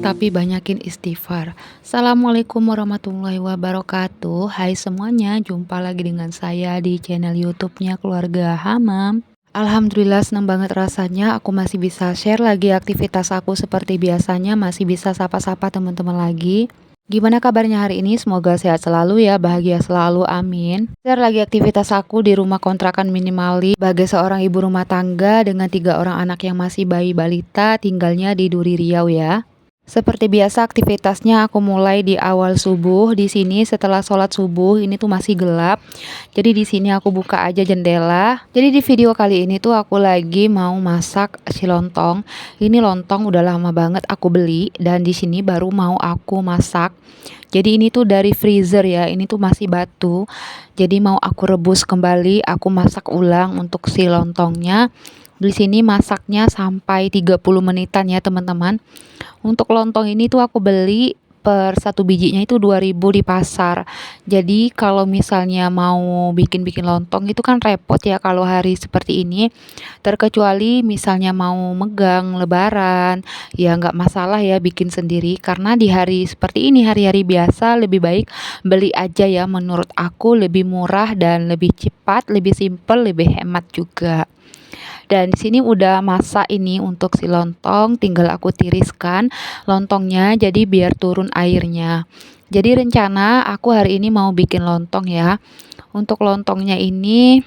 tapi banyakin istighfar. Assalamualaikum warahmatullahi wabarakatuh. Hai semuanya, jumpa lagi dengan saya di channel YouTube-nya Keluarga Hamam. Alhamdulillah senang banget rasanya aku masih bisa share lagi aktivitas aku seperti biasanya, masih bisa sapa-sapa teman-teman lagi. Gimana kabarnya hari ini? Semoga sehat selalu ya, bahagia selalu, amin. Share lagi aktivitas aku di rumah kontrakan minimalis sebagai seorang ibu rumah tangga dengan 3 orang anak yang masih bayi balita, tinggalnya di Duri Riau ya. Seperti biasa aktivitasnya aku mulai di awal subuh. Di sini setelah sholat subuh ini tuh masih gelap. Jadi di sini aku buka aja jendela. Jadi di video kali ini tuh aku lagi mau masak si lontong. Ini lontong udah lama banget aku beli dan di sini baru mau aku masak. Jadi ini tuh dari freezer ya. Ini tuh masih batu. Jadi mau aku rebus kembali, aku masak ulang untuk si lontongnya. Di sini masaknya sampai 30 menitan ya teman-teman. Untuk lontong ini tuh aku beli per satu bijinya itu 2.000 di pasar. Jadi kalau misalnya mau bikin-bikin lontong itu kan repot ya kalau hari seperti ini. Terkecuali misalnya mau megang lebaran, ya nggak masalah ya bikin sendiri. Karena di hari seperti ini, hari-hari biasa lebih baik beli aja ya, menurut aku lebih murah dan lebih cepat, lebih simpel, lebih hemat juga. Dan di sini udah masak ini untuk si lontong, tinggal aku tiriskan lontongnya jadi biar turun airnya. Jadi rencana aku hari ini mau bikin lontong ya. Untuk lontongnya ini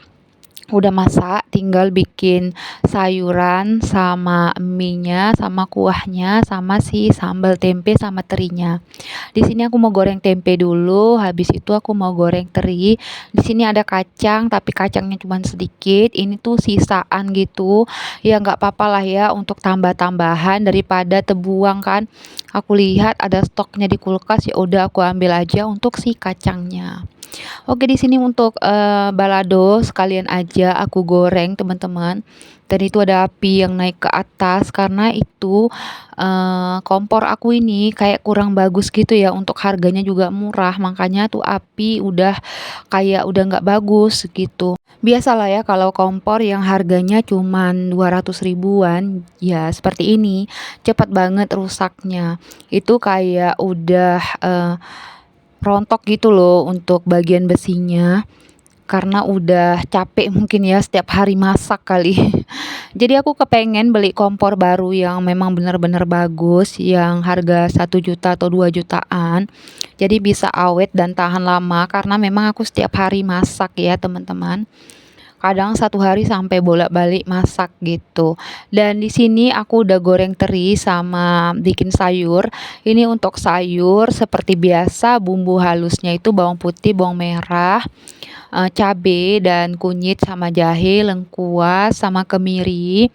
udah masak, tinggal bikin sayuran sama mie-nya, sama kuahnya, sama si sambal tempe sama terinya. Di sini aku mau goreng tempe dulu, habis itu aku mau goreng teri. Di sini ada kacang, tapi kacangnya cuma sedikit. Ini tuh sisaan gitu. Ya nggak apa-apa lah ya untuk tambah-tambahan daripada terbuang kan. Aku lihat ada stoknya di kulkas, ya udah aku ambil aja untuk si kacangnya. Oke, di sini untuk balado sekalian aja aku goreng teman-teman. Dan itu ada api yang naik ke atas karena itu kompor aku ini kayak kurang bagus gitu ya, untuk harganya juga murah, makanya tuh api udah kayak udah nggak bagus gitu. Biasalah ya kalau kompor yang harganya cuman 200 ribuan ya seperti ini, cepat banget rusaknya. Itu kayak udah rontok gitu loh untuk bagian besinya, karena udah capek mungkin ya setiap hari masak kali. Jadi aku kepengen beli kompor baru yang memang benar-benar bagus, yang harga 1 juta atau 2 jutaan. Jadi bisa awet dan tahan lama karena memang aku setiap hari masak ya teman-teman. Kadang satu hari sampai bolak-balik masak gitu. Dan di sini aku udah goreng teri sama bikin sayur. Ini untuk sayur seperti biasa, bumbu halusnya itu bawang putih, bawang merah, cabe dan kunyit sama jahe, lengkuas sama kemiri,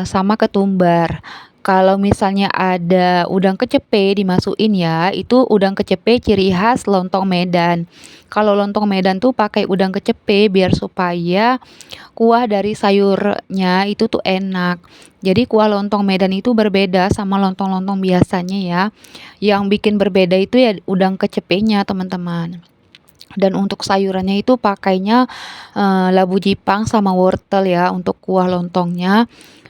sama ketumbar. Kalau misalnya ada udang kecepe dimasukin ya, itu udang kecepe ciri khas lontong Medan. Kalau lontong Medan tuh pakai udang kecepe biar supaya kuah dari sayurnya itu tuh enak. Jadi kuah lontong Medan itu berbeda sama lontong-lontong biasanya ya. Yang bikin berbeda itu ya udang kecepenya teman-teman. Dan untuk sayurannya itu pakainya labu jipang sama wortel ya untuk kuah lontongnya.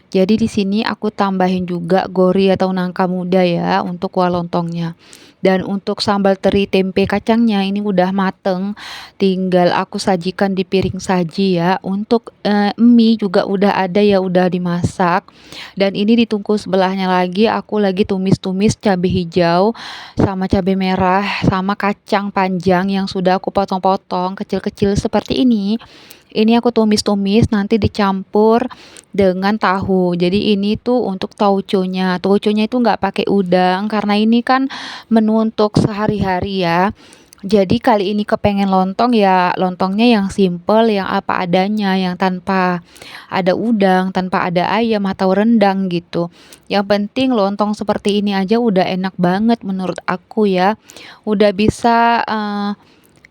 Jadi di sini aku tambahin juga gori atau nangka muda ya untuk kuah lontongnya. Dan untuk sambal teri tempe kacangnya ini udah mateng, tinggal aku sajikan di piring saji ya. Untuk mie juga udah ada ya, udah dimasak. Dan ini ditunggu sebelahnya lagi, aku lagi tumis-tumis cabai hijau sama cabai merah sama kacang panjang yang sudah aku potong-potong kecil-kecil seperti ini. Ini aku tumis-tumis nanti dicampur dengan tahu. Jadi ini tuh untuk tauconya. Tauconya itu nggak pakai udang karena ini kan menu untuk sehari-hari ya. Jadi kali ini kepengen lontong ya lontongnya yang simple, yang apa adanya, yang tanpa ada udang, tanpa ada ayam atau rendang gitu. Yang penting lontong seperti ini aja udah enak banget menurut aku ya. Udah bisa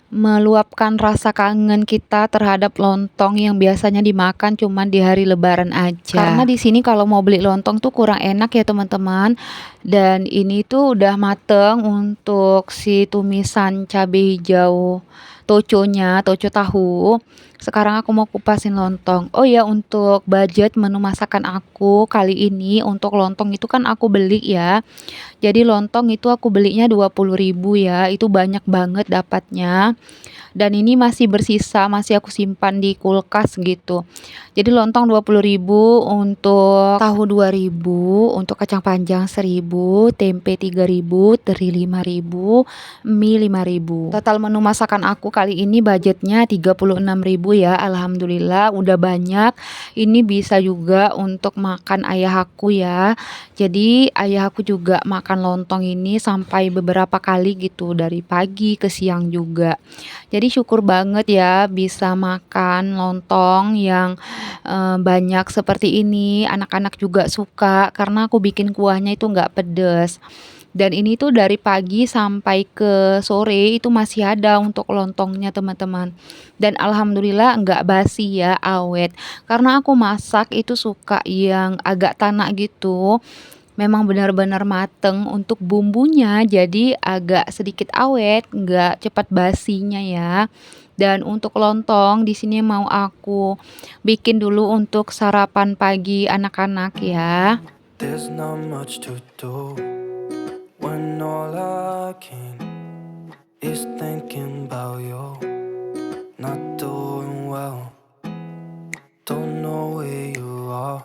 meluapkan rasa kangen kita terhadap lontong yang biasanya dimakan cuman di hari lebaran aja. Karena di sini kalau mau beli lontong tuh kurang enak ya teman-teman. Dan ini tuh udah mateng untuk si tumisan cabai hijau toconya, toco tahu. Sekarang aku mau kupasin lontong. Oh ya, untuk budget menu masakan aku kali ini untuk lontong itu kan aku beli ya. Jadi lontong itu aku belinya 20.000 ya, itu banyak banget dapatnya. Dan ini masih bersisa, masih aku simpan di kulkas gitu. Jadi lontong 20.000, untuk tahu 2.000, untuk kacang panjang 1.000, tempe 3.000, teri 5.000, mie 5.000. Total menu masakan aku kali ini budgetnya 36.000 ya. Alhamdulillah udah banyak. Ini bisa juga untuk makan ayah aku ya. Jadi ayah aku juga makan lontong ini sampai beberapa kali gitu, dari pagi ke siang juga. Jadi syukur banget ya bisa makan lontong yang banyak seperti ini. Anak-anak juga suka karena aku bikin kuahnya itu nggak pedes. Dan ini tuh dari pagi sampai ke sore itu masih ada untuk lontongnya teman-teman. Dan alhamdulillah nggak basi ya, awet. Karena aku masak itu suka yang agak tanak gitu. Memang benar-benar mateng untuk bumbunya, jadi agak sedikit awet, nggak cepat basinya ya. Dan untuk lontong di sini mau aku bikin dulu untuk sarapan pagi anak-anak ya. There's not much to do when all I can is thinking about you. Not doing well, don't know where you are,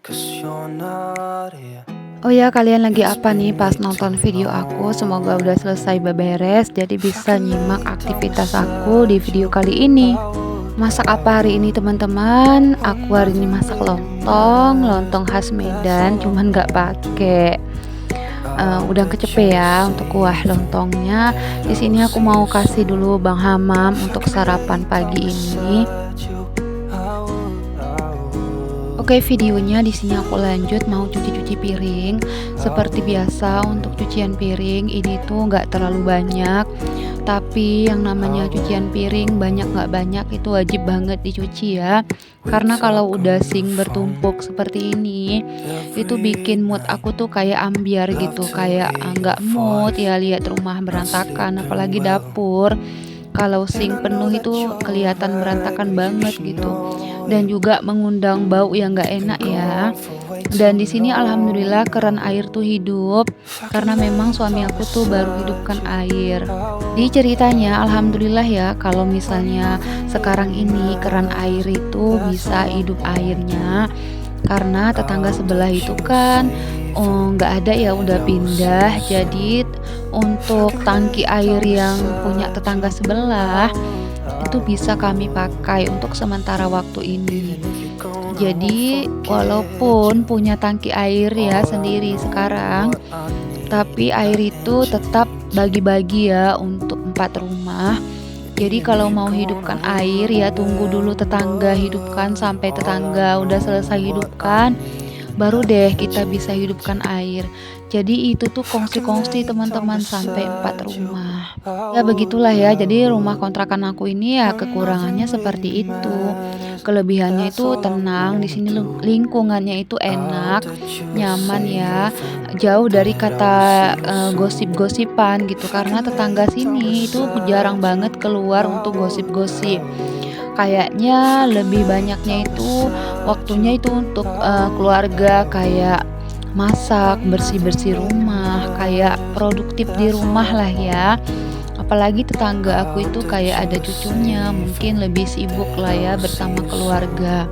'cause you're not here. Oh ya, kalian lagi apa nih pas nonton video aku? Semoga udah selesai beberes, jadi bisa nyimak aktivitas aku di video kali ini. Masak apa hari ini teman-teman? Aku hari ini masak lontong khas Medan, cuman nggak pakai udang kecepe ya untuk kuah lontongnya. Di sini aku mau kasih dulu Bang Hamam untuk sarapan pagi ini. Oke, videonya di sini aku lanjut mau cuci-cuci piring. Seperti biasa untuk cucian piring ini tuh nggak terlalu banyak. Tapi yang namanya cucian piring banyak nggak banyak itu wajib banget dicuci ya. Karena kalau udah sink bertumpuk seperti ini, itu bikin mood aku tuh kayak ambiar gitu. Kayak nggak mood ya lihat rumah berantakan, apalagi dapur. Kalau sink penuh itu kelihatan berantakan banget gitu. Dan juga mengundang bau yang nggak enak ya. Dan di sini alhamdulillah keran air tuh hidup karena memang suami aku tuh baru hidupkan air. Di ceritanya alhamdulillah ya kalau misalnya sekarang ini keran air itu bisa hidup airnya karena tetangga sebelah itu kan nggak ada ya, udah pindah. Jadi untuk tangki air yang punya tetangga sebelah itu bisa kami pakai untuk sementara waktu ini. Jadi walaupun punya tangki air ya sendiri sekarang, tapi air itu tetap bagi-bagi ya untuk 4 rumah. Jadi kalau mau hidupkan air ya tunggu dulu tetangga hidupkan sampai tetangga udah selesai hidupkan, baru deh kita bisa hidupkan air. Jadi itu tuh kongsi-kongsi teman-teman sampai 4 rumah. Ya begitulah ya, jadi rumah kontrakan aku ini ya kekurangannya seperti itu. Kelebihannya itu tenang, di sini lingkungannya itu enak, nyaman ya, jauh dari kata gosip-gosipan gitu. Karena tetangga sini itu jarang banget keluar untuk gosip-gosip. Kayaknya lebih banyaknya itu waktunya itu untuk keluarga, kayak masak, bersih-bersih rumah, kayak produktif di rumah lah ya. Apalagi tetangga aku itu kayak ada cucunya, mungkin lebih sibuk lah ya bersama keluarga.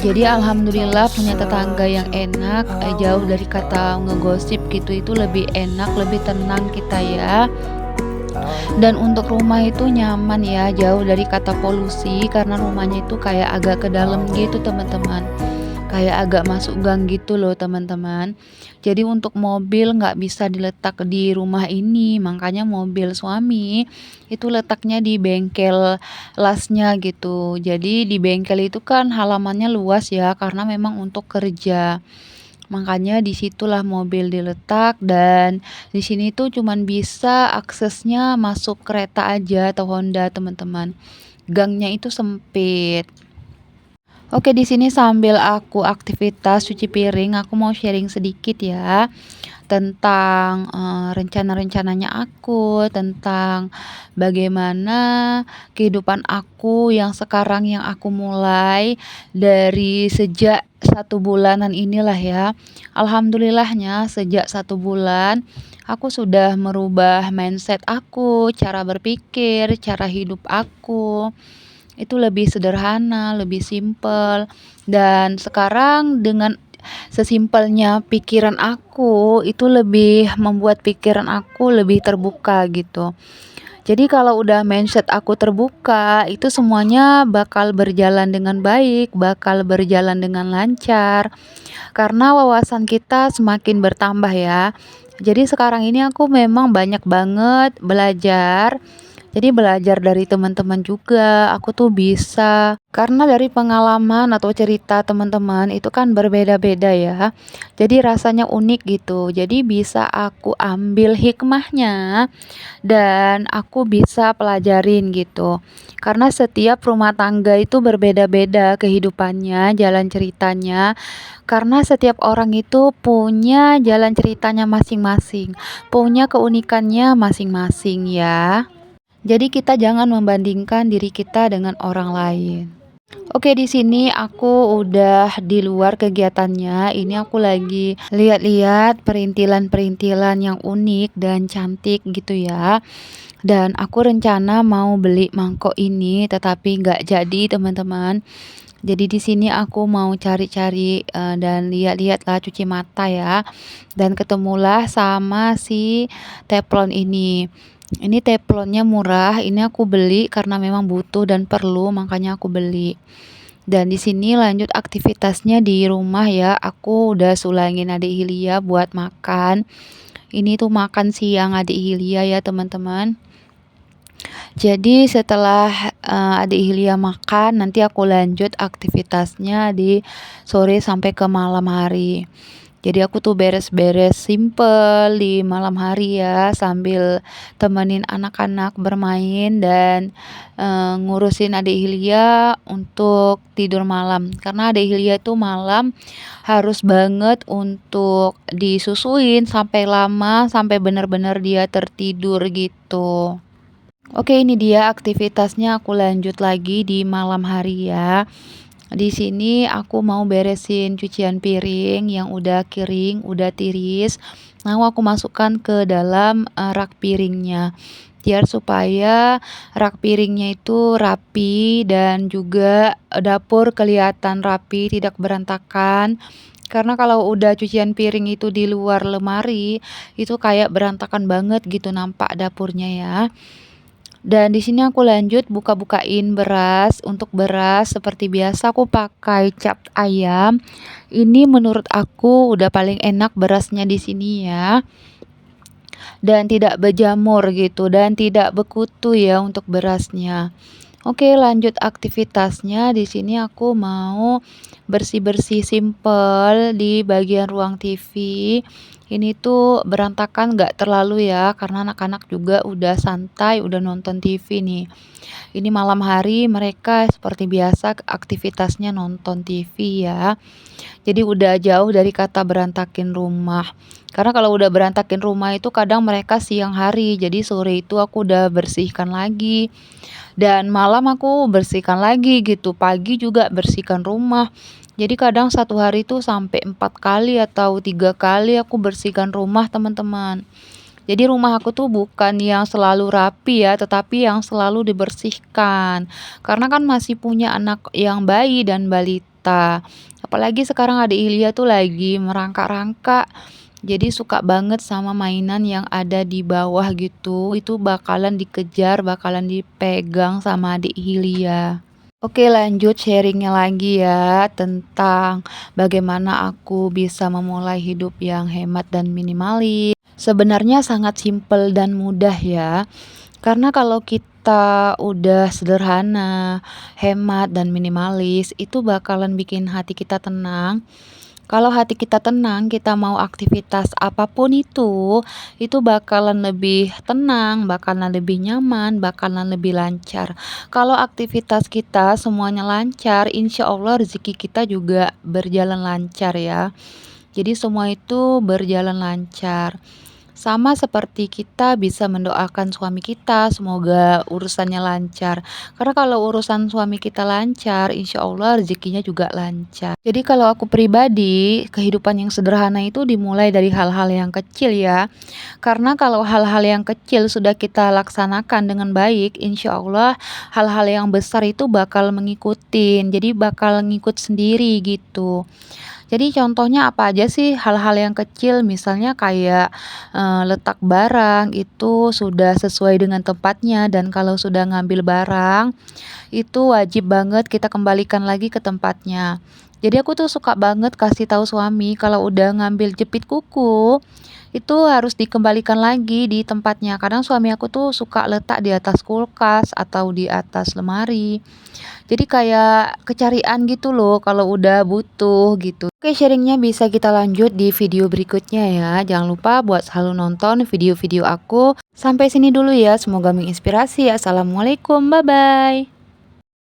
Jadi alhamdulillah punya tetangga yang enak, jauh dari kata ngegosip gitu, itu lebih enak, lebih tenang kita ya. Dan untuk rumah itu nyaman ya, jauh dari kata polusi karena rumahnya itu kayak agak ke dalam gitu teman-teman. Kayak agak masuk gang gitu loh teman-teman. Jadi untuk mobil nggak bisa diletak di rumah ini, makanya mobil suami itu letaknya di bengkel lasnya gitu. Jadi di bengkel itu kan halamannya luas ya karena memang untuk kerja. Makanya disitulah mobil diletak, dan di sini tuh cuman bisa aksesnya masuk kereta aja atau Honda teman-teman. Gangnya itu sempit. Oke, di sini sambil aku aktivitas cuci piring, aku mau sharing sedikit ya. tentang, rencana-rencananya aku, tentang bagaimana kehidupan aku yang sekarang yang aku mulai dari sejak 1 bulanan inilah ya. Alhamdulillahnya sejak 1 bulan aku sudah merubah mindset aku, cara berpikir, cara hidup aku. Itu lebih sederhana, lebih simpel, dan sekarang dengan sesimpelnya pikiran aku, itu lebih membuat pikiran aku lebih terbuka gitu. Jadi kalau udah mindset aku terbuka, itu semuanya bakal berjalan dengan baik, bakal berjalan dengan lancar, karena wawasan kita semakin bertambah ya. Jadi sekarang ini aku memang banyak banget belajar, jadi belajar dari teman-teman juga, aku tuh bisa. Karena dari pengalaman atau cerita teman-teman itu kan berbeda-beda ya. Jadi rasanya unik gitu. Jadi bisa aku ambil hikmahnya dan aku bisa pelajarin gitu. Karena setiap rumah tangga itu berbeda-beda kehidupannya, jalan ceritanya. Karena setiap orang itu punya jalan ceritanya masing-masing, punya keunikannya masing-masing ya. Jadi kita jangan membandingkan diri kita dengan orang lain. Oke, di sini aku udah di luar kegiatannya. Ini aku lagi lihat-lihat perintilan-perintilan yang unik dan cantik gitu ya. Dan aku rencana mau beli mangkok ini, tetapi nggak jadi teman-teman. Jadi di sini aku mau cari-cari dan lihat-lihat lah cuci mata ya. Dan ketemulah sama si teflon ini. Ini teflonnya murah, ini aku beli karena memang butuh dan perlu, makanya aku beli. Dan di sini lanjut aktivitasnya di rumah ya. Aku udah sulangin adik Hilya buat makan. Ini tuh makan siang adik Hilya ya teman-teman. Jadi setelah adik Hilya makan, nanti aku lanjut aktivitasnya di sore sampai ke malam hari. Jadi aku tuh beres-beres simpel di malam hari ya, sambil temenin anak-anak bermain dan ngurusin adik Hilya untuk tidur malam. Karena adik Hilya tuh malam harus banget untuk disusuin sampai lama, sampai benar-benar dia tertidur gitu. Oke, ini dia aktivitasnya, aku lanjut lagi di malam hari ya. Di sini aku mau beresin cucian piring yang udah kering, udah tiris. Mau aku masukkan ke dalam rak piringnya. Biar supaya rak piringnya itu rapi dan juga dapur kelihatan rapi, tidak berantakan. Karena kalau udah cucian piring itu di luar lemari, itu kayak berantakan banget gitu nampak dapurnya ya. Dan di sini aku lanjut buka-bukain beras. Untuk beras seperti biasa aku pakai cap ayam. Ini menurut aku udah paling enak berasnya di sini ya. Dan tidak berjamur gitu dan tidak bekutu ya untuk berasnya. Oke, lanjut aktivitasnya. Di sini aku mau bersih-bersih simpel di bagian ruang TV. Ini tuh berantakan nggak terlalu ya, karena anak-anak juga udah santai, udah nonton TV nih. Ini malam hari mereka seperti biasa aktivitasnya nonton TV ya. Jadi udah jauh dari kata berantakin rumah. Karena kalau udah berantakin rumah itu kadang mereka siang hari, jadi sore itu aku udah bersihkan lagi. Dan malam aku bersihkan lagi gitu, pagi juga bersihkan rumah. Jadi kadang satu hari itu sampai 4 kali atau 3 kali aku bersihkan rumah teman-teman. Jadi rumah aku tuh bukan yang selalu rapi ya, tetapi yang selalu dibersihkan. Karena kan masih punya anak yang bayi dan balita. Apalagi sekarang adik Ilya tuh lagi merangkak-rangkak. Jadi suka banget sama mainan yang ada di bawah gitu. Itu bakalan dikejar, bakalan dipegang sama adik Hilya. Oke, lanjut sharingnya lagi ya tentang bagaimana aku bisa memulai hidup yang hemat dan minimalis. Sebenarnya sangat simpel dan mudah ya. Karena kalau kita udah sederhana, hemat dan minimalis, itu bakalan bikin hati kita tenang. Kalau hati kita tenang, kita mau aktivitas apapun itu bakalan lebih tenang, bakalan lebih nyaman, bakalan lebih lancar. Kalau aktivitas kita semuanya lancar, insya Allah rezeki kita juga berjalan lancar ya. Jadi semua itu berjalan lancar. Sama seperti kita bisa mendoakan suami kita semoga urusannya lancar. Karena kalau urusan suami kita lancar, insya Allah rezekinya juga lancar. Jadi kalau aku pribadi, kehidupan yang sederhana itu dimulai dari hal-hal yang kecil ya. Karena kalau hal-hal yang kecil sudah kita laksanakan dengan baik, insya Allah hal-hal yang besar itu bakal mengikutin. Jadi bakal ngikut sendiri gitu. Jadi contohnya apa aja sih hal-hal yang kecil misalnya kayak, letak barang itu sudah sesuai dengan tempatnya dan kalau sudah ngambil barang, itu wajib banget kita kembalikan lagi ke tempatnya. Jadi aku tuh suka banget kasih tahu suami kalau udah ngambil jepit kuku, itu harus dikembalikan lagi di tempatnya. Kadang suami aku tuh suka letak di atas kulkas atau di atas lemari. Jadi kayak kecarian gitu loh kalau udah butuh gitu. Oke, sharingnya bisa kita lanjut di video berikutnya ya. Jangan lupa buat selalu nonton video-video aku. Sampai sini dulu ya, semoga menginspirasi. Assalamualaikum, bye-bye.